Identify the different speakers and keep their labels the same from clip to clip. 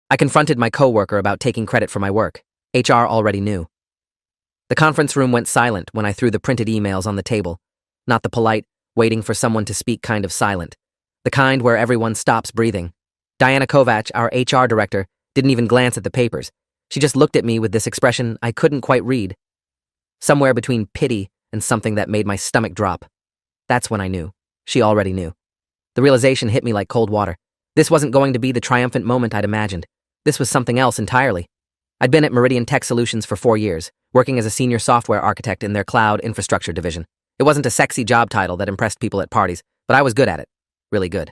Speaker 1: I confronted my coworker about taking credit for my work. HR already knew. The conference room went silent when I threw the printed emails on the table. Not the polite, waiting for someone to speak kind of silent. The kind where everyone stops breathing. Diana Kovac, our HR director, didn't even glance at the papers. She just looked at me with this expression I couldn't quite read. Somewhere between pity and something that made my stomach drop. That's when I knew. She already knew. The realization hit me like cold water. This wasn't going to be the triumphant moment I'd imagined. This was something else entirely. I'd been at Meridian Tech Solutions for 4 years, working as a senior software architect in their cloud infrastructure division. It wasn't a sexy job title that impressed people at parties, but I was good at it. Really good.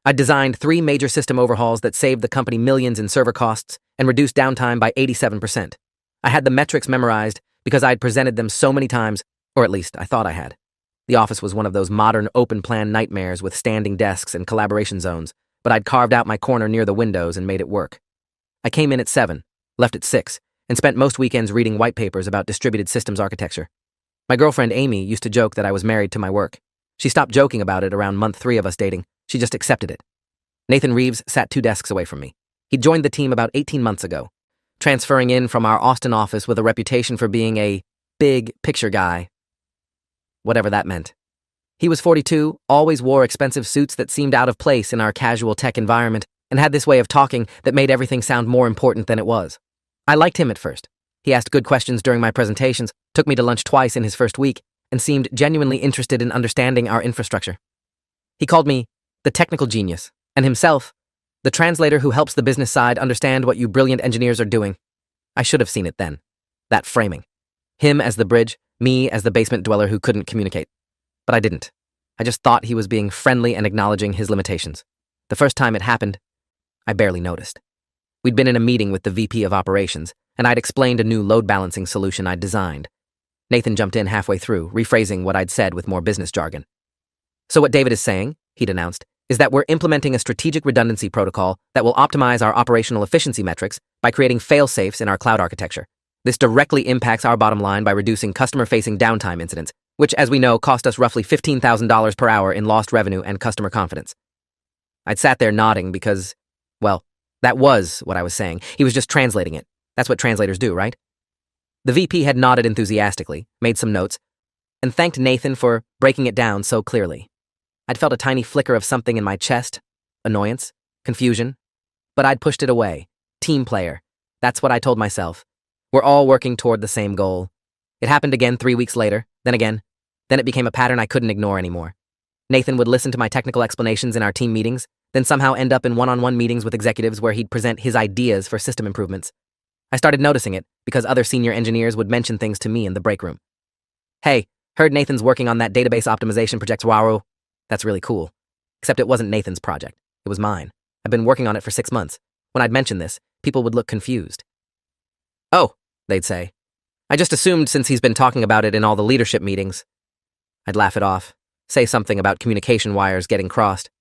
Speaker 1: I'd designed 3 major system overhauls that saved the company millions in server costs and reduced downtime by 87%. I had the metrics memorized because I'd presented them so many times, or at least I thought I had. The office was one of those modern open-plan nightmares with standing desks and collaboration zones, but I'd carved out my corner near the windows and made it work. I came in at 7, left at 6, and spent most weekends reading white papers about distributed systems architecture. My girlfriend Amy used to joke that I was married to my work. She stopped joking about it around month 3 of us dating. She just accepted it. Nathan Reeves sat 2 desks away from me. He'd joined the team about 18 months ago, transferring in from our Austin office with a reputation for being a big picture guy. Whatever that meant. He was 42, always wore expensive suits that seemed out of place in our casual tech environment, and had this way of talking that made everything sound more important than it was. I liked him at first. He asked good questions during my presentations, took me to lunch twice in his first week, and seemed genuinely interested in understanding our infrastructure. He called me the technical genius, and himself, the translator who helps the business side understand what you brilliant engineers are doing. I should have seen it then. That framing. Him as the bridge, me as the basement dweller who couldn't communicate. But I didn't. I just thought he was being friendly and acknowledging his limitations. The first time it happened, I barely noticed. We'd been in a meeting with the VP of Operations, and I'd explained a new load balancing solution I'd designed. Nathan jumped in halfway through, rephrasing what I'd said with more business jargon. So what David is saying, he'd announced, is that we're implementing a strategic redundancy protocol that will optimize our operational efficiency metrics by creating fail-safes in our cloud architecture. This directly impacts our bottom line by reducing customer-facing downtime incidents, which, as we know, cost us roughly $15,000 per hour in lost revenue and customer confidence. I'd sat there nodding because, well, that was what I was saying. He was just translating it. That's what translators do, right? The VP had nodded enthusiastically, made some notes, and thanked Nathan for breaking it down so clearly. I'd felt a tiny flicker of something in my chest, annoyance, confusion, but I'd pushed it away. Team player. That's what I told myself. We're all working toward the same goal. It happened again 3 weeks later, then again. Then it became a pattern I couldn't ignore anymore. Nathan would listen to my technical explanations in our team meetings, then somehow end up in one-on-one meetings with executives where he'd present his ideas for system improvements. I started noticing it because other senior engineers would mention things to me in the break room. Hey, heard Nathan's working on that database optimization project. Wow, that's really cool. Except it wasn't Nathan's project. It was mine. I've been working on it for 6 months. When I'd mention this, people would look confused. Oh, they'd say. I just assumed since he's been talking about it in all the leadership meetings. I'd laugh it off, say something about communication wires getting crossed.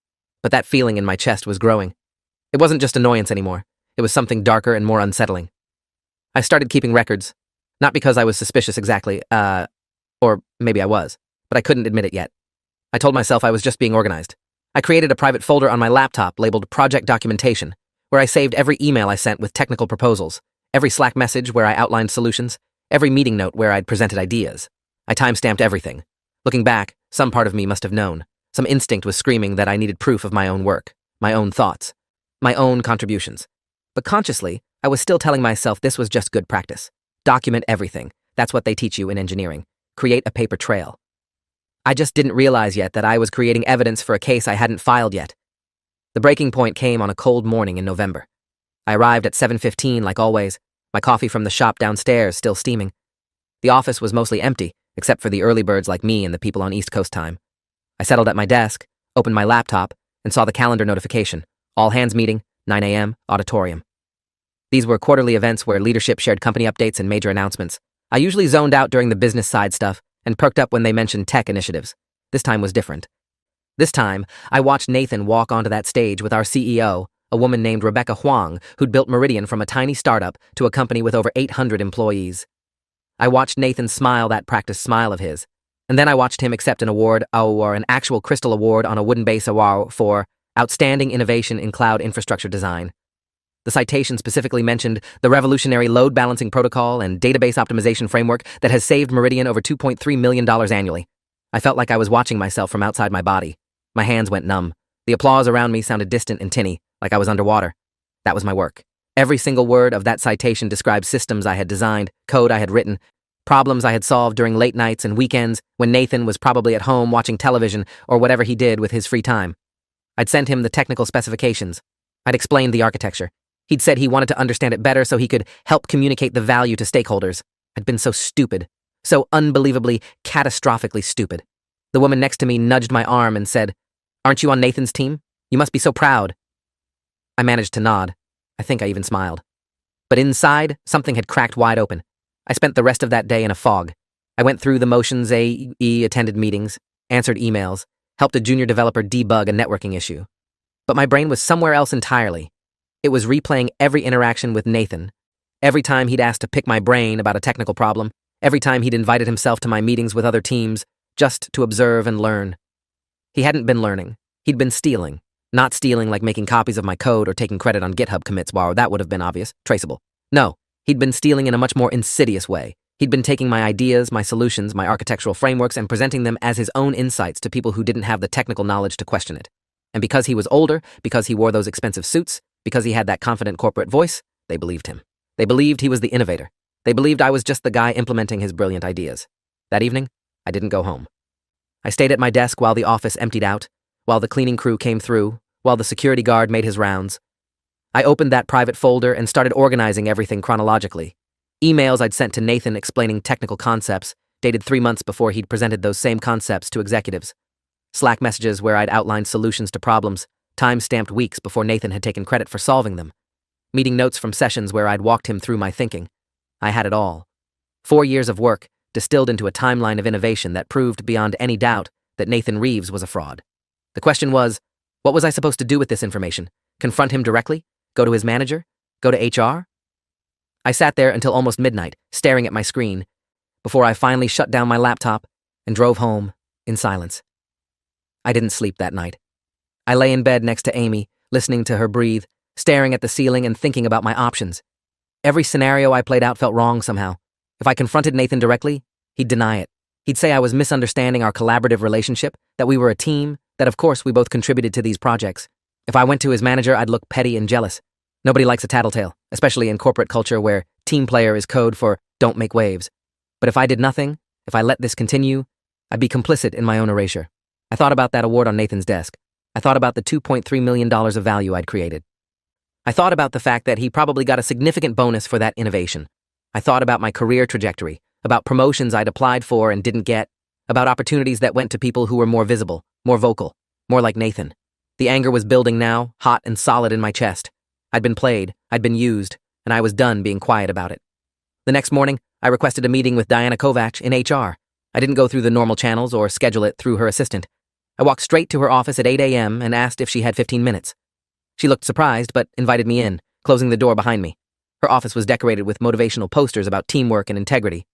Speaker 1: But that feeling in my chest was growing. It wasn't just annoyance anymore. It was something darker and more unsettling. I started keeping records. Not because I was suspicious exactly, or maybe I was, but I couldn't admit it yet. I told myself I was just being organized. I created a private folder on my laptop labeled Project Documentation, where I saved every email I sent with technical proposals, every Slack message where I outlined solutions, every meeting note where I'd presented ideas. I timestamped everything. Looking back, some part of me must have known. Some instinct was screaming that I needed proof of my own work, my own thoughts, my own contributions. But consciously, I was still telling myself this was just good practice. Document everything. That's what they teach you in engineering. Create a paper trail. I just didn't realize yet that I was creating evidence for a case I hadn't filed yet. The breaking point came on a cold morning in November. I arrived at 7:15 like always, my coffee from the shop downstairs still steaming. The office was mostly empty, except for the early birds like me and the people on East Coast time. I settled at my desk, opened my laptop, and saw the calendar notification. All hands meeting, 9 a.m., auditorium. These were quarterly events where leadership shared company updates and major announcements. I usually zoned out during the business side stuff and perked up when they mentioned tech initiatives. This time was different. This time, I watched Nathan walk onto that stage with our CEO, a woman named Rebecca Huang, who'd built Meridian from a tiny startup to a company with over 800 employees. I watched Nathan smile that practiced smile of his, and then I watched him accept an award, or an actual crystal award on a wooden base for Outstanding Innovation in Cloud Infrastructure Design. The citation specifically mentioned the revolutionary load balancing protocol and database optimization framework that has saved Meridian over $2.3 million annually. I felt like I was watching myself from outside my body. My hands went numb. The applause around me sounded distant and tinny, like I was underwater. That was my work. Every single word of that citation described systems I had designed, code I had written, problems I had solved during late nights and weekends when Nathan was probably at home watching television or whatever he did with his free time. I'd sent him the technical specifications. I'd explained the architecture. He'd said he wanted to understand it better so he could help communicate the value to stakeholders. I'd been so stupid, so unbelievably, catastrophically stupid. The woman next to me nudged my arm and said, "Aren't you on Nathan's team? You must be so proud." I managed to nod. I think I even smiled. But inside, something had cracked wide open. I spent the rest of that day in a fog. I went through the motions, attended meetings, answered emails, helped a junior developer debug a networking issue. But my brain was somewhere else entirely. It was replaying every interaction with Nathan. Every time he'd asked to pick my brain about a technical problem, every time he'd invited himself to my meetings with other teams, just to observe and learn. He hadn't been learning. He'd been stealing. Not stealing like making copies of my code or taking credit on GitHub commits, wow, that would have been obvious, traceable. No, he'd been stealing in a much more insidious way. He'd been taking my ideas, my solutions, my architectural frameworks, and presenting them as his own insights to people who didn't have the technical knowledge to question it. And because he was older, because he wore those expensive suits, because he had that confident corporate voice, they believed him. They believed he was the innovator. They believed I was just the guy implementing his brilliant ideas. That evening, I didn't go home. I stayed at my desk while the office emptied out, while the cleaning crew came through, while the security guard made his rounds. I opened that private folder and started organizing everything chronologically. Emails I'd sent to Nathan explaining technical concepts, dated 3 months before he'd presented those same concepts to executives. Slack messages where I'd outlined solutions to problems, time-stamped weeks before Nathan had taken credit for solving them. Meeting notes from sessions where I'd walked him through my thinking. I had it all. 4 years of work, distilled into a timeline of innovation that proved beyond any doubt that Nathan Reeves was a fraud. The question was, what was I supposed to do with this information? Confront him directly? Go to his manager? Go to HR? I sat there until almost midnight, staring at my screen, before I finally shut down my laptop and drove home in silence. I didn't sleep that night. I lay in bed next to Amy, listening to her breathe, staring at the ceiling and thinking about my options. Every scenario I played out felt wrong somehow. If I confronted Nathan directly, he'd deny it. He'd say I was misunderstanding our collaborative relationship, that we were a team, that of course we both contributed to these projects. If I went to his manager, I'd look petty and jealous. Nobody likes a tattletale, especially in corporate culture where team player is code for don't make waves. But if I did nothing, if I let this continue, I'd be complicit in my own erasure. I thought about that award on Nathan's desk. I thought about the $2.3 million of value I'd created. I thought about the fact that he probably got a significant bonus for that innovation. I thought about my career trajectory, about promotions I'd applied for and didn't get, about opportunities that went to people who were more visible, more vocal, more like Nathan. The anger was building now, hot and solid in my chest. I'd been played, I'd been used, and I was done being quiet about it. The next morning, I requested a meeting with Diana Kovac in HR. I didn't go through the normal channels or schedule it through her assistant. I walked straight to her office at 8 a.m. and asked if she had 15 minutes. She looked surprised, but invited me in, closing the door behind me. Her office was decorated with motivational posters about teamwork and integrity.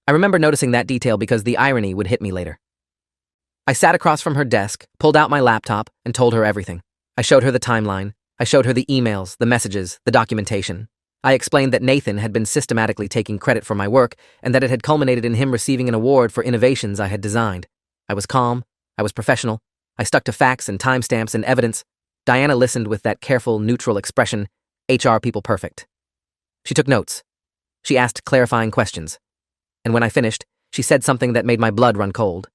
Speaker 1: I remember noticing that detail because the irony would hit me later. I sat across from her desk, pulled out my laptop, and told her everything. I showed her the timeline. I showed her the emails, the messages, the documentation. I explained that Nathan had been systematically taking credit for my work and that it had culminated in him receiving an award for innovations I had designed. I was calm. I was professional. I stuck to facts and timestamps and evidence. Diana listened with that careful, neutral expression, HR people perfect. She took notes. She asked clarifying questions. And when I finished, she said something that made my blood run cold.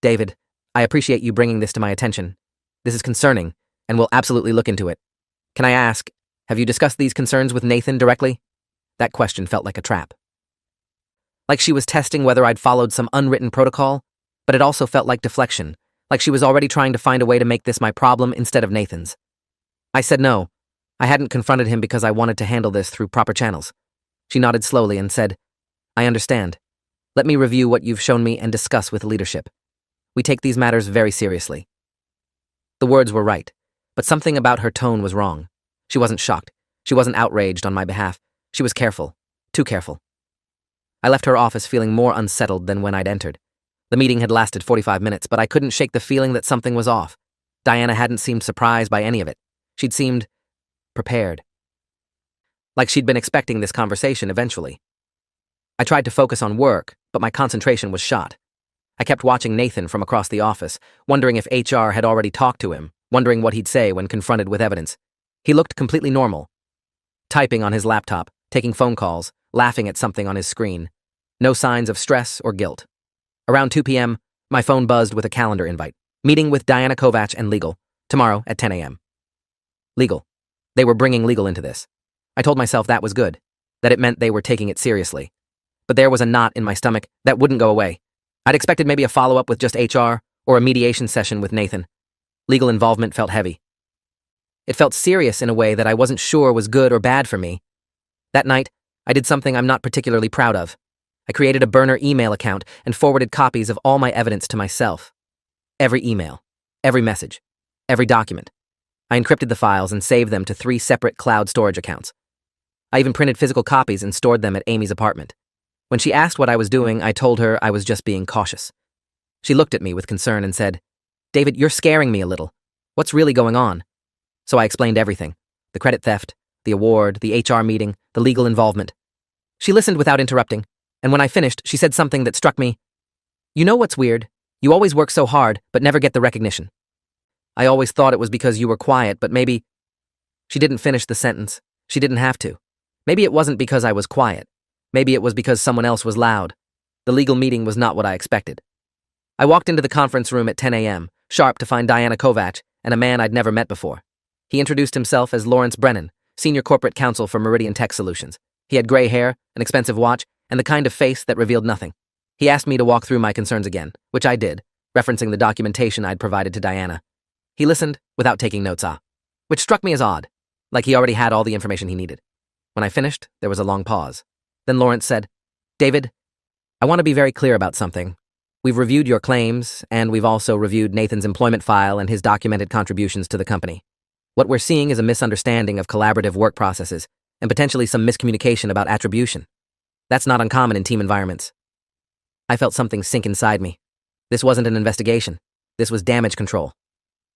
Speaker 1: "David, I appreciate you bringing this to my attention. This is concerning, and we'll absolutely look into it. Can I ask, have you discussed these concerns with Nathan directly?" That question felt like a trap. Like she was testing whether I'd followed some unwritten protocol, but it also felt like deflection, like she was already trying to find a way to make this my problem instead of Nathan's. I said no. I hadn't confronted him because I wanted to handle this through proper channels. She nodded slowly and said, "I understand. Let me review what you've shown me and discuss with leadership. We take these matters very seriously." The words were right, but something about her tone was wrong. She wasn't shocked. She wasn't outraged on my behalf. She was careful. Too careful. I left her office feeling more unsettled than when I'd entered. The meeting had lasted 45 minutes, but I couldn't shake the feeling that something was off. Diana hadn't seemed surprised by any of it. She'd seemed prepared. Like she'd been expecting this conversation eventually. I tried to focus on work, but my concentration was shot. I kept watching Nathan from across the office, wondering if HR had already talked to him, wondering what he'd say when confronted with evidence. He looked completely normal, typing on his laptop, taking phone calls, laughing at something on his screen. No signs of stress or guilt. Around 2 p.m., my phone buzzed with a calendar invite. Meeting with Diana Kovac and legal, tomorrow at 10 a.m. Legal. They were bringing legal into this. I told myself that was good, that it meant they were taking it seriously. But there was a knot in my stomach that wouldn't go away. I'd expected maybe a follow-up with just HR or a mediation session with Nathan. Legal involvement felt heavy. It felt serious in a way that I wasn't sure was good or bad for me. That night, I did something I'm not particularly proud of. I created a burner email account and forwarded copies of all my evidence to myself. Every email, every message, every document. I encrypted the files and saved them to 3 separate cloud storage accounts. I even printed physical copies and stored them at Amy's apartment. When she asked what I was doing, I told her I was just being cautious. She looked at me with concern and said, "David, you're scaring me a little. What's really going on?" So I explained everything. The credit theft, the award, the HR meeting, the legal involvement. She listened without interrupting, and when I finished, she said something that struck me. "You know what's weird? You always work so hard, but never get the recognition. I always thought it was because you were quiet, but maybe—" She didn't finish the sentence. She didn't have to. Maybe it wasn't because I was quiet. Maybe it was because someone else was loud. The legal meeting was not what I expected. I walked into the conference room at 10 a.m., sharp to find Diana Kovac and a man I'd never met before. He introduced himself as Lawrence Brennan, Senior Corporate Counsel for Meridian Tech Solutions. He had gray hair, an expensive watch, and the kind of face that revealed nothing. He asked me to walk through my concerns again, which I did, referencing the documentation I'd provided to Diana. He listened without taking notes, which struck me as odd, like he already had all the information he needed. When I finished, there was a long pause. Then Lawrence said, "David, I want to be very clear about something. We've reviewed your claims, and we've also reviewed Nathan's employment file and his documented contributions to the company. What we're seeing is a misunderstanding of collaborative work processes and potentially some miscommunication about attribution. That's not uncommon in team environments." I felt something sink inside me. This wasn't an investigation. This was damage control.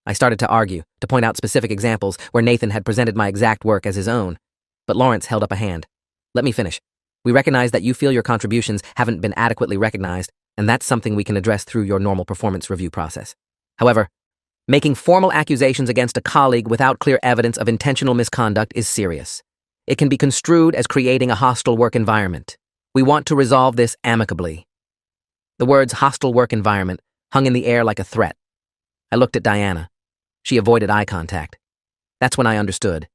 Speaker 1: I started to argue, to point out specific examples where Nathan had presented my exact work as his own. But Lawrence held up a hand. "Let me finish. We recognize that you feel your contributions haven't been adequately recognized, and that's something we can address through your normal performance review process. However, making formal accusations against a colleague without clear evidence of intentional misconduct is serious. It can be construed as creating a hostile work environment. We want to resolve this amicably." The words hostile work environment hung in the air like a threat. I looked at Diana. She avoided eye contact. That's when I understood.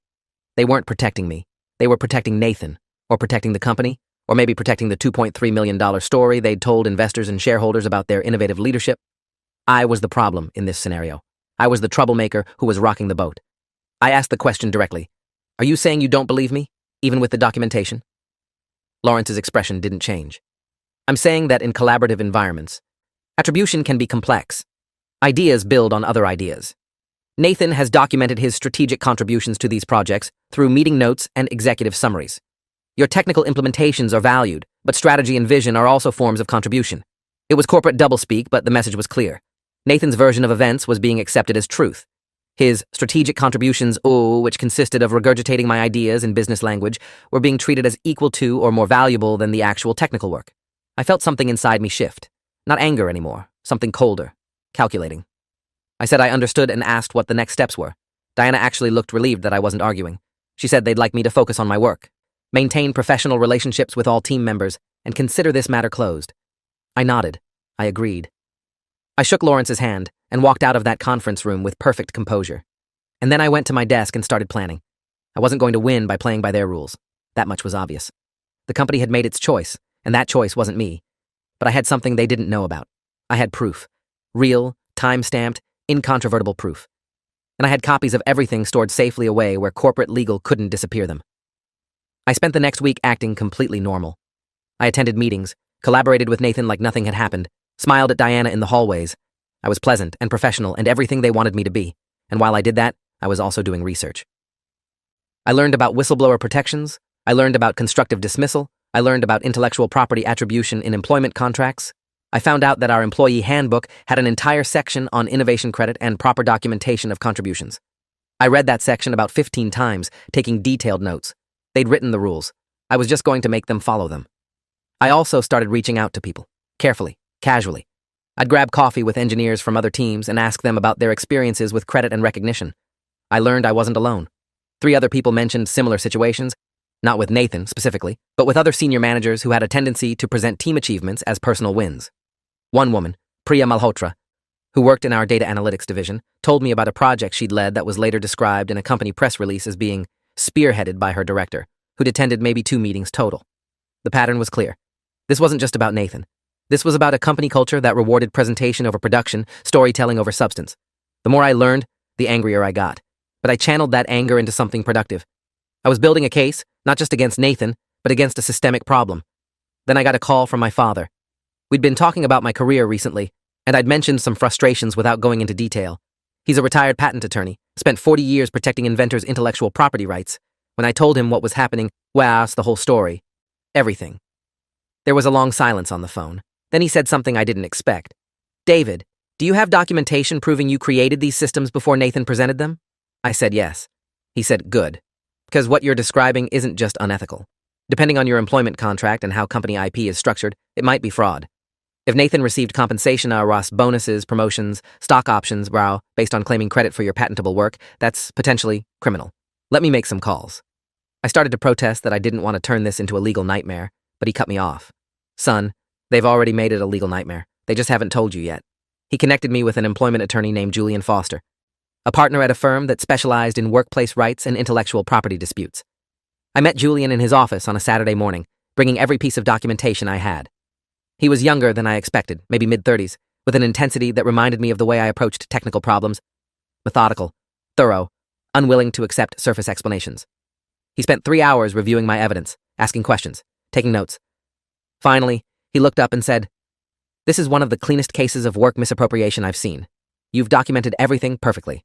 Speaker 1: They weren't protecting me. They were protecting Nathan, or protecting the company, or maybe protecting the $2.3 million story they'd told investors and shareholders about their innovative leadership. I was the problem in this scenario. I was the troublemaker who was rocking the boat. I asked the question directly. "Are you saying you don't believe me, even with the documentation?" Lawrence's expression didn't change. "I'm saying that in collaborative environments, attribution can be complex. Ideas build on other ideas. Nathan has documented his strategic contributions to these projects through meeting notes and executive summaries. Your technical implementations are valued, but strategy and vision are also forms of contribution. It was corporate doublespeak, but the message was clear. Nathan's version of events was being accepted as truth. His strategic contributions, which consisted of regurgitating my ideas in business language, were being treated as equal to or more valuable than the actual technical work. I felt something inside me shift. Not anger anymore, something colder, calculating. I said I understood and asked what the next steps were. Diana actually looked relieved that I wasn't arguing. She said they'd like me to focus on my work, maintain professional relationships with all team members, and consider this matter closed. I nodded. I agreed. I shook Lawrence's hand and walked out of that conference room with perfect composure. And then I went to my desk and started planning. I wasn't going to win by playing by their rules. That much was obvious. The company had made its choice, and that choice wasn't me. But I had something they didn't know about. I had proof. Real, time-stamped, incontrovertible proof. And I had copies of everything stored safely away where corporate legal couldn't disappear them. I spent the next week acting completely normal. I attended meetings, collaborated with Nathan like nothing had happened, smiled at Diana in the hallways. I was pleasant and professional and everything they wanted me to be. And while I did that, I was also doing research. I learned about whistleblower protections. I learned about constructive dismissal. I learned about intellectual property attribution in employment contracts. I found out that our employee handbook had an entire section on innovation credit and proper documentation of contributions. I read that section about 15 times, taking detailed notes. They'd written the rules. I was just going to make them follow them. I also started reaching out to people, carefully, casually. I'd grab coffee with engineers from other teams and ask them about their experiences with credit and recognition. I learned I wasn't alone. 3 other people mentioned similar situations, not with Nathan specifically, but with other senior managers who had a tendency to present team achievements as personal wins. One woman, Priya Malhotra, who worked in our data analytics division, told me about a project she'd led that was later described in a company press release as being spearheaded by her director, who'd attended maybe 2 meetings total. The pattern was clear. This wasn't just about Nathan. This was about a company culture that rewarded presentation over production, storytelling over substance. The more I learned, the angrier I got. But I channeled that anger into something productive. I was building a case, not just against Nathan, but against a systemic problem. Then I got a call from my father. We'd been talking about my career recently, and I'd mentioned some frustrations without going into detail. He's a retired patent attorney, spent 40 years protecting inventors' intellectual property rights. When I told him what was happening, well, that's the whole story. Everything. There was a long silence on the phone. Then he said something I didn't expect. David, do you have documentation proving you created these systems before Nathan presented them? I said yes. He said, good. Because what you're describing isn't just unethical. Depending on your employment contract and how company IP is structured, it might be fraud. If Nathan received compensation Ross bonuses, promotions, stock options, based on claiming credit for your patentable work, that's potentially criminal. Let me make some calls. I started to protest that I didn't want to turn this into a legal nightmare, but he cut me off. Son, they've already made it a legal nightmare. They just haven't told you yet. He connected me with an employment attorney named Julian Foster, a partner at a firm that specialized in workplace rights and intellectual property disputes. I met Julian in his office on a Saturday morning, bringing every piece of documentation I had. He was younger than I expected, maybe mid-30s, with an intensity that reminded me of the way I approached technical problems. Methodical, thorough, unwilling to accept surface explanations. He spent 3 hours reviewing my evidence, asking questions, taking notes. Finally, he looked up and said, "This is one of the cleanest cases of work misappropriation I've seen. You've documented everything perfectly.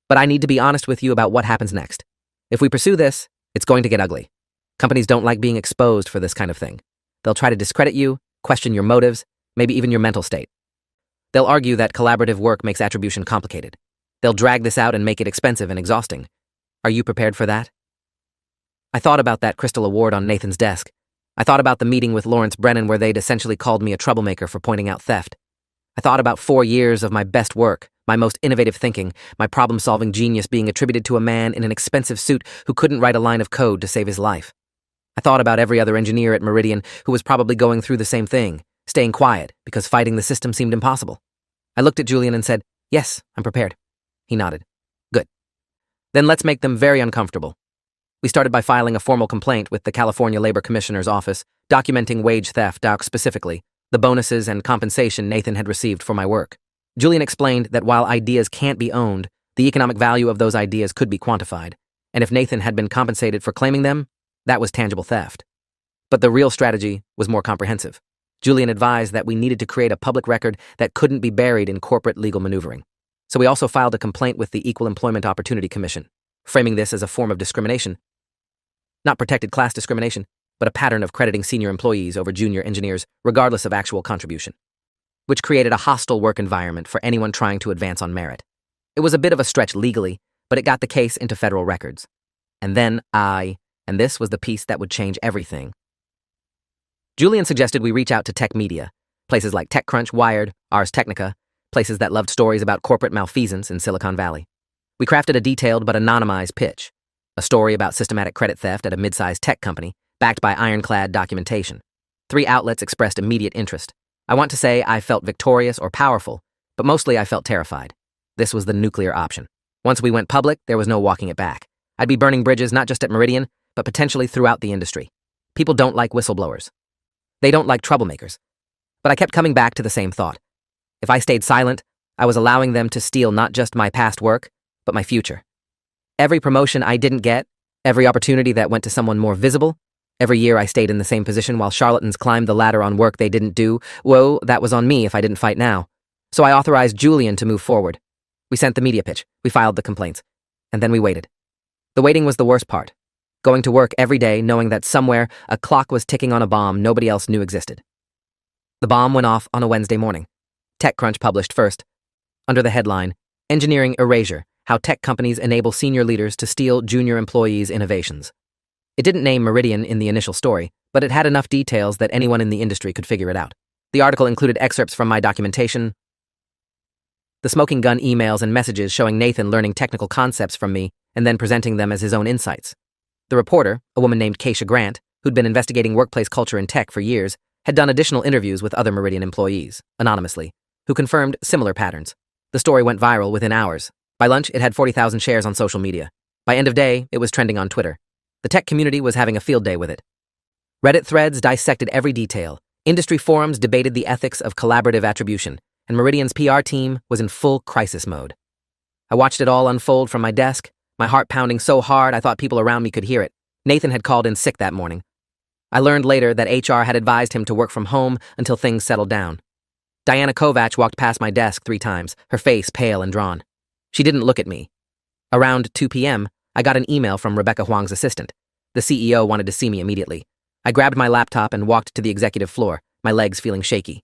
Speaker 1: But I need to be honest with you about what happens next. If we pursue this, it's going to get ugly. Companies don't like being exposed for this kind of thing. They'll try to discredit you, question your motives, maybe even your mental state. They'll argue that collaborative work makes attribution complicated. They'll drag this out and make it expensive and exhausting. Are you prepared for that?" I thought about that Crystal Award on Nathan's desk. I thought about the meeting with Lawrence Brennan where they'd essentially called me a troublemaker for pointing out theft. I thought about 4 years of my best work, my most innovative thinking, my problem-solving genius being attributed to a man in an expensive suit who couldn't write a line of code to save his life. I thought about every other engineer at Meridian who was probably going through the same thing, staying quiet because fighting the system seemed impossible. I looked at Julian and said, "Yes, I'm prepared." He nodded. "Good. Then let's make them very uncomfortable." We started by filing a formal complaint with the California Labor Commissioner's office, documenting wage theft, specifically the bonuses and compensation Nathan had received for my work. Julian explained that while ideas can't be owned, the economic value of those ideas could be quantified, and if Nathan had been compensated for claiming them, that was tangible theft. But the real strategy was more comprehensive. Julian advised that we needed to create a public record that couldn't be buried in corporate legal maneuvering. So we also filed a complaint with the Equal Employment Opportunity Commission, framing this as a form of discrimination. Not protected class discrimination, but a pattern of crediting senior employees over junior engineers regardless of actual contribution, which created a hostile work environment for anyone trying to advance on merit. It was a bit of a stretch legally, but it got the case into federal records. And then and this was the piece that would change everything. Julian suggested we reach out to tech media, places like TechCrunch, Wired, Ars Technica, places that loved stories about corporate malfeasance in Silicon Valley. We crafted a detailed but anonymized pitch, a story about systematic credit theft at a mid-sized tech company, backed by ironclad documentation. 3 outlets expressed immediate interest. I want to say I felt victorious or powerful, but mostly I felt terrified. This was the nuclear option. Once we went public, there was no walking it back. I'd be burning bridges not just at Meridian, but potentially throughout the industry. People don't like whistleblowers. They don't like troublemakers. But I kept coming back to the same thought. If I stayed silent, I was allowing them to steal not just my past work, but my future. Every promotion I didn't get, every opportunity that went to someone more visible, every year I stayed in the same position while charlatans climbed the ladder on work they didn't do, that was on me if I didn't fight now. So I authorized Julian to move forward. We sent the media pitch, we filed the complaints, and then we waited. The waiting was the worst part. Going to work every day knowing that somewhere a clock was ticking on a bomb nobody else knew existed. The bomb went off on a Wednesday morning. TechCrunch published first, under the headline, "Engineering Erasure, How Tech Companies Enable Senior Leaders to Steal Junior Employees' Innovations. It didn't name Meridian in the initial story, but it had enough details that anyone in the industry could figure it out. The article included excerpts from my documentation, the smoking gun emails and messages showing Nathan learning technical concepts from me and then presenting them as his own insights. The reporter, a woman named Keisha Grant, who'd been investigating workplace culture in tech for years, had done additional interviews with other Meridian employees, anonymously, who confirmed similar patterns. The story went viral within hours. By lunch, it had 40,000 shares on social media. By end of day, it was trending on Twitter. The tech community was having a field day with it. Reddit threads dissected every detail. Industry forums debated the ethics of collaborative attribution, and Meridian's PR team was in full crisis mode. I watched it all unfold from my desk, my heart pounding so hard I thought people around me could hear it. Nathan had called in sick that morning. I learned later that HR had advised him to work from home until things settled down. Diana Kovac walked past my desk 3 times, her face pale and drawn. She didn't look at me. Around 2 p.m., I got an email from Rebecca Huang's assistant. The CEO wanted to see me immediately. I grabbed my laptop and walked to the executive floor, my legs feeling shaky.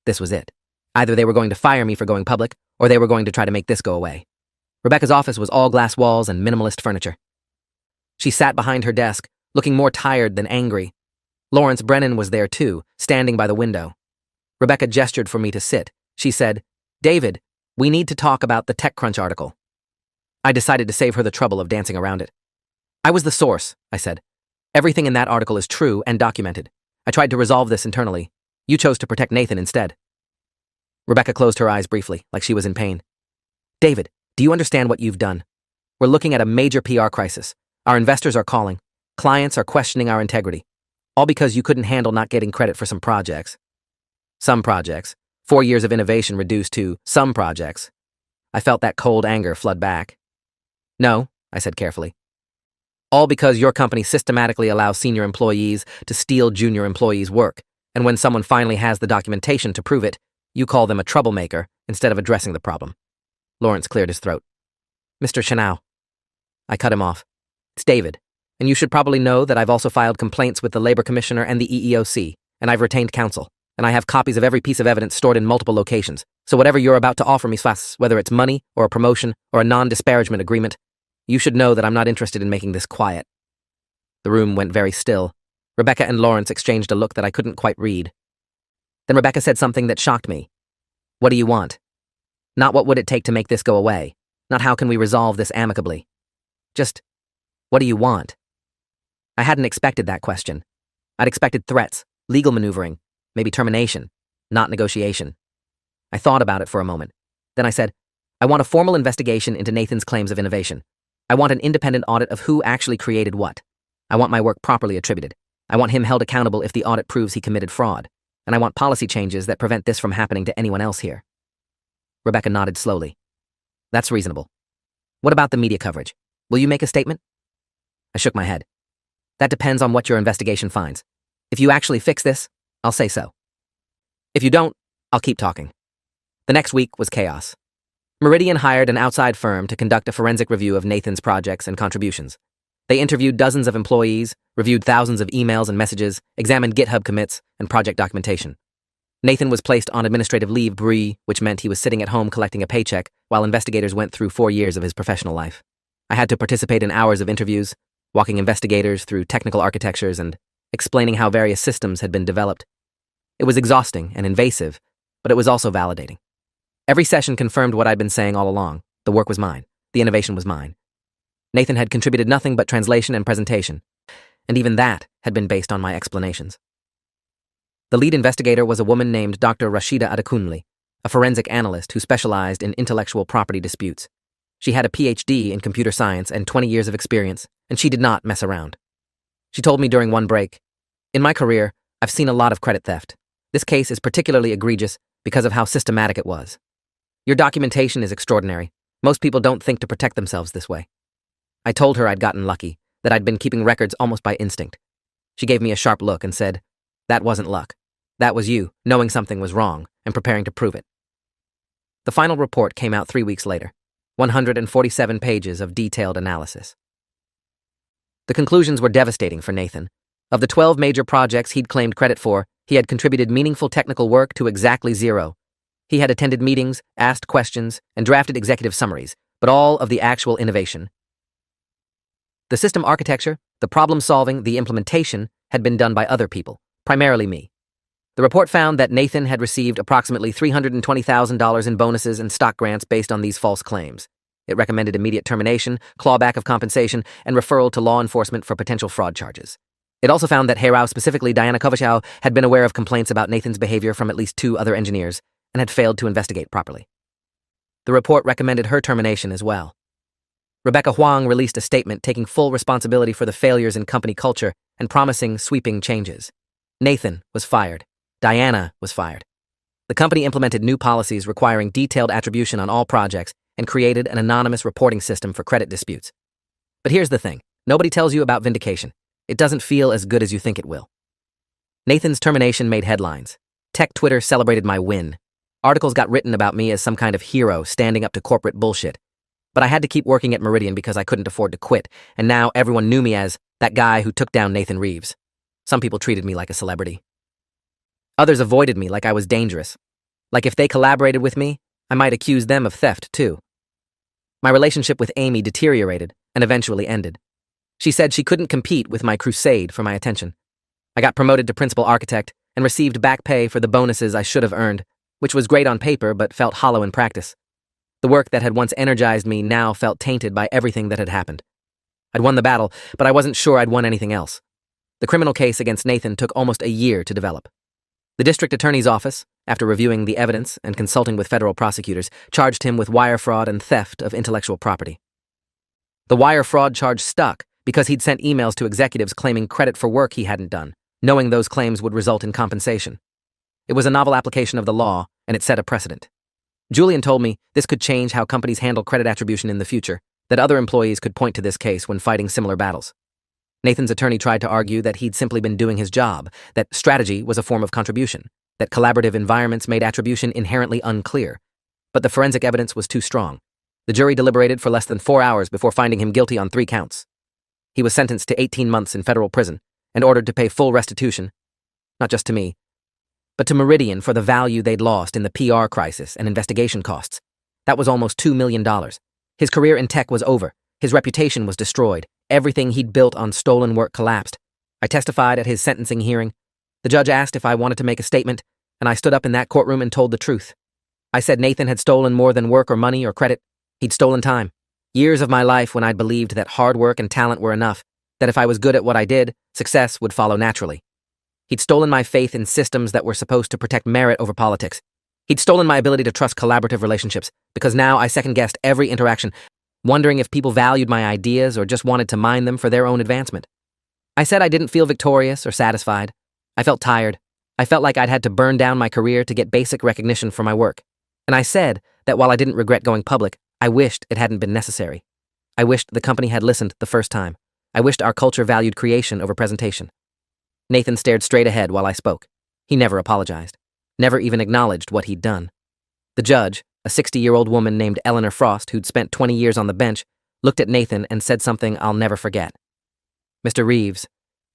Speaker 1: This was it. Either they were going to fire me for going public, or they were going to try to make this go away. Rebecca's office was all glass walls and minimalist furniture. She sat behind her desk, looking more tired than angry. Lawrence Brennan was there too, standing by the window. Rebecca gestured for me to sit. She said, "David, we need to talk about the TechCrunch article." I decided to save her the trouble of dancing around it. "I was the source," I said. "Everything in that article is true and documented. I tried to resolve this internally. You chose to protect Nathan instead." Rebecca closed her eyes briefly, like she was in pain. "David, do you understand what you've done? We're looking at a major PR crisis. Our investors are calling. Clients are questioning our integrity. All because you couldn't handle not getting credit for some projects." Some projects. 4 years of innovation reduced to some projects. I felt that cold anger flood back. "No," I said carefully. "All because your company systematically allows senior employees to steal junior employees' work, and when someone finally has the documentation to prove it, you call them a troublemaker instead of addressing the problem." Lawrence cleared his throat. "Mr. Chanao." I cut him off. "It's David, and you should probably know that I've also filed complaints with the Labor Commissioner and the EEOC, and I've retained counsel, and I have copies of every piece of evidence stored in multiple locations, so whatever you're about to offer me, whether it's money or a promotion or a non-disparagement agreement, you should know that I'm not interested in making this quiet." The room went very still. Rebecca and Lawrence exchanged a look that I couldn't quite read. Then Rebecca said something that shocked me. "What do you want? Not what would it take to make this go away. Not how can we resolve this amicably. Just, what do you want?" I hadn't expected that question. I'd expected threats, legal maneuvering, maybe termination, not negotiation. I thought about it for a moment. Then I said, "I want a formal investigation into Nathan's claims of innovation. I want an independent audit of who actually created what. I want my work properly attributed. I want him held accountable if the audit proves he committed fraud. And I want policy changes that prevent this from happening to anyone else here." Rebecca nodded slowly. "That's reasonable. What about the media coverage? Will you make a statement?" I shook my head. "That depends on what your investigation finds. If you actually fix this, I'll say so. If you don't, I'll keep talking." The next week was chaos. Meridian hired an outside firm to conduct a forensic review of Nathan's projects and contributions. They interviewed dozens of employees, reviewed thousands of emails and messages, examined GitHub commits, and project documentation. Nathan was placed on administrative leave, which meant he was sitting at home collecting a paycheck while investigators went through 4 years of his professional life. I had to participate in hours of interviews, walking investigators through technical architectures and explaining how various systems had been developed. It was exhausting and invasive, but it was also validating. Every session confirmed what I'd been saying all along. The work was mine. The innovation was mine. Nathan had contributed nothing but translation and presentation, and even that had been based on my explanations. The lead investigator was a woman named Dr. Rashida Adekunle, a forensic analyst who specialized in intellectual property disputes. She had a PhD in computer science and 20 years of experience, and she did not mess around. She told me during one break, "In my career, I've seen a lot of credit theft. This case is particularly egregious because of how systematic it was. Your documentation is extraordinary. Most people don't think to protect themselves this way." I told her I'd gotten lucky, that I'd been keeping records almost by instinct. She gave me a sharp look and said, "That wasn't luck. That was you, knowing something was wrong and preparing to prove it." The final report came out 3 weeks later, 147 pages of detailed analysis. The conclusions were devastating for Nathan. Of the 12 major projects he'd claimed credit for, he had contributed meaningful technical work to exactly 0. He had attended meetings, asked questions, and drafted executive summaries, but all of the actual innovation. The system architecture, the problem-solving, the implementation had been done by other people, primarily me. The report found that Nathan had received approximately $320,000 in bonuses and stock grants based on these false claims. It recommended immediate termination, clawback of compensation, and referral to law enforcement for potential fraud charges. It also found that Herau, specifically Diana Kovachau, had been aware of complaints about Nathan's behavior from at least 2 other engineers and had failed to investigate properly. The report recommended her termination as well. Rebecca Huang released a statement taking full responsibility for the failures in company culture and promising sweeping changes. Nathan was fired. Diana was fired. The company implemented new policies requiring detailed attribution on all projects and created an anonymous reporting system for credit disputes. But here's the thing. Nobody tells you about vindication. It doesn't feel as good as you think it will. Nathan's termination made headlines. Tech Twitter celebrated my win. Articles got written about me as some kind of hero standing up to corporate bullshit. But I had to keep working at Meridian because I couldn't afford to quit, and now everyone knew me as that guy who took down Nathan Reeves. Some people treated me like a celebrity. Others avoided me like I was dangerous. Like if they collaborated with me, I might accuse them of theft too. My relationship with Amy deteriorated and eventually ended. She said she couldn't compete with my crusade for my attention. I got promoted to principal architect and received back pay for the bonuses I should have earned, which was great on paper but felt hollow in practice. The work that had once energized me now felt tainted by everything that had happened. I'd won the battle, but I wasn't sure I'd won anything else. The criminal case against Nathan took almost a year to develop. The district attorney's office, after reviewing the evidence and consulting with federal prosecutors, charged him with wire fraud and theft of intellectual property. The wire fraud charge stuck because he'd sent emails to executives claiming credit for work he hadn't done, knowing those claims would result in compensation. It was a novel application of the law, and it set a precedent. Julian told me this could change how companies handle credit attribution in the future, that other employees could point to this case when fighting similar battles. Nathan's attorney tried to argue that he'd simply been doing his job, that strategy was a form of contribution, that collaborative environments made attribution inherently unclear. But the forensic evidence was too strong. The jury deliberated for less than 4 hours before finding him guilty on 3 counts. He was sentenced to 18 months in federal prison and ordered to pay full restitution, not just to me, but to Meridian for the value they'd lost in the PR crisis and investigation costs. That was almost $2 million. His career in tech was over. His reputation was destroyed. Everything he'd built on stolen work collapsed. I testified at his sentencing hearing. The judge asked if I wanted to make a statement, and I stood up in that courtroom and told the truth. I said Nathan had stolen more than work or money or credit. He'd stolen time. Years of my life when I'd believed that hard work and talent were enough, that if I was good at what I did, success would follow naturally. He'd stolen my faith in systems that were supposed to protect merit over politics. He'd stolen my ability to trust collaborative relationships, because now I second-guessed every interaction, wondering if people valued my ideas or just wanted to mine them for their own advancement. I said I didn't feel victorious or satisfied. I felt tired. I felt like I'd had to burn down my career to get basic recognition for my work. And I said that while I didn't regret going public, I wished it hadn't been necessary. I wished the company had listened the first time. I wished our culture valued creation over presentation. Nathan stared straight ahead while I spoke. He never apologized, never even acknowledged what he'd done. The judge, a 60-year-old woman named Eleanor Frost, who'd spent 20 years on the bench, looked at Nathan and said something I'll never forget. "Mr. Reeves,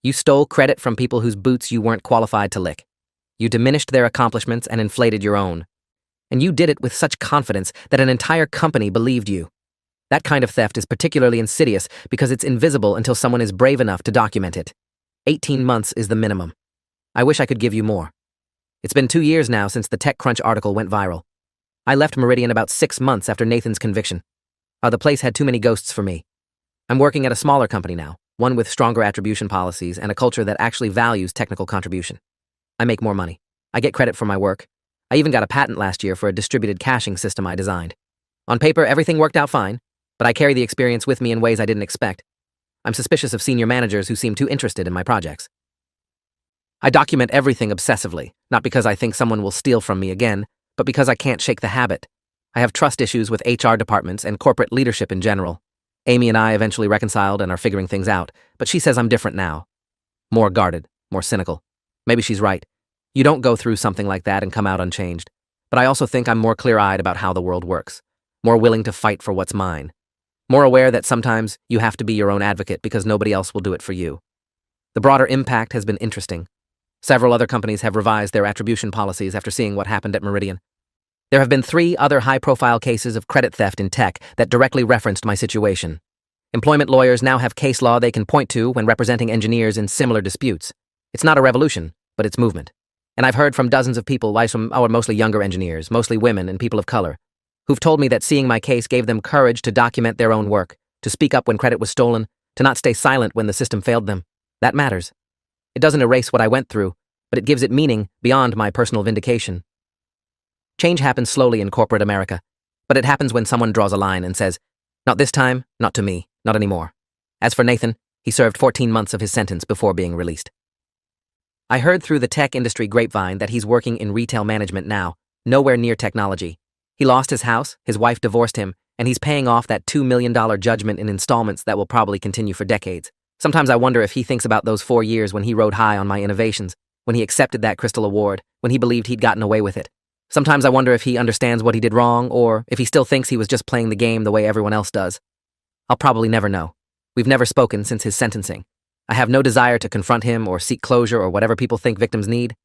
Speaker 1: you stole credit from people whose boots you weren't qualified to lick. You diminished their accomplishments and inflated your own. And you did it with such confidence that an entire company believed you. That kind of theft is particularly insidious because it's invisible until someone is brave enough to document it. 18 months is the minimum. I wish I could give you more. It's been 2 years now since the TechCrunch article went viral. I left Meridian about 6 months after Nathan's conviction. The place had too many ghosts for me. I'm working at a smaller company now, one with stronger attribution policies and a culture that actually values technical contribution. I make more money. I get credit for my work. I even got a patent last year for a distributed caching system I designed. On paper, everything worked out fine, but I carry the experience with me in ways I didn't expect. I'm suspicious of senior managers who seem too interested in my projects. I document everything obsessively, not because I think someone will steal from me again, but because I can't shake the habit. I have trust issues with HR departments and corporate leadership in general. Amy and I eventually reconciled and are figuring things out, but she says I'm different now. More guarded, more cynical. Maybe she's right. You don't go through something like that and come out unchanged. But I also think I'm more clear-eyed about how the world works, more willing to fight for what's mine, more aware that sometimes you have to be your own advocate because nobody else will do it for you. The broader impact has been interesting. Several other companies have revised their attribution policies after seeing what happened at Meridian. There have been 3 other high-profile cases of credit theft in tech that directly referenced my situation. Employment lawyers now have case law they can point to when representing engineers in similar disputes. It's not a revolution, but it's movement. And I've heard from dozens of people, mostly younger engineers, mostly women and people of color, who've told me that seeing my case gave them courage to document their own work, to speak up when credit was stolen, to not stay silent when the system failed them. That matters. It doesn't erase what I went through, but it gives it meaning beyond my personal vindication. Change happens slowly in corporate America, but it happens when someone draws a line and says, "Not this time, not to me, not anymore." As for Nathan, he served 14 months of his sentence before being released. I heard through the tech industry grapevine that he's working in retail management now, nowhere near technology. He lost his house, his wife divorced him, and he's paying off that $2 million judgment in installments that will probably continue for decades. Sometimes I wonder if he thinks about those 4 years when he rode high on my innovations, when he accepted that Crystal Award, when he believed he'd gotten away with it. Sometimes I wonder if he understands what he did wrong, or if he still thinks he was just playing the game the way everyone else does. I'll probably never know. We've never spoken since his sentencing. I have no desire to confront him or seek closure or whatever people think victims need.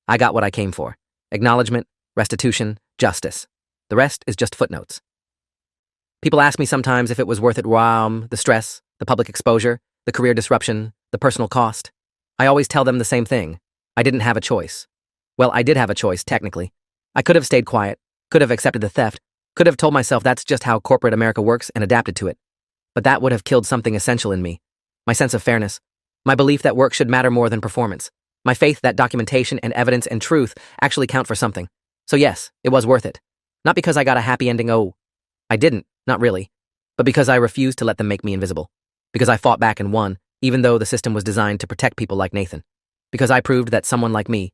Speaker 1: I got what I came for. Acknowledgement, restitution, justice. The rest is just footnotes. People ask me sometimes if it was worth it. The stress, the public exposure, the career disruption, the personal cost. I always tell them the same thing. I didn't have a choice. Well, I did have a choice, technically. I could have stayed quiet, could have accepted the theft, could have told myself that's just how corporate America works and adapted to it. But that would have killed something essential in me. My sense of fairness. My belief that work should matter more than performance. My faith that documentation and evidence and truth actually count for something. So yes, it was worth it. Not because I got a happy ending, I didn't, not really. But because I refused to let them make me invisible. Because I fought back and won, even though the system was designed to protect people like Nathan. Because I proved that someone like me,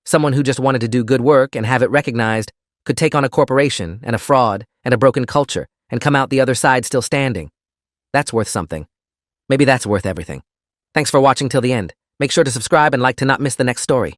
Speaker 1: someone who just wanted to do good work and have it recognized, could take on a corporation and a fraud and a broken culture and come out the other side still standing. That's worth something. Maybe that's worth everything. Thanks for watching till the end. Make sure to subscribe and like to not miss the next story.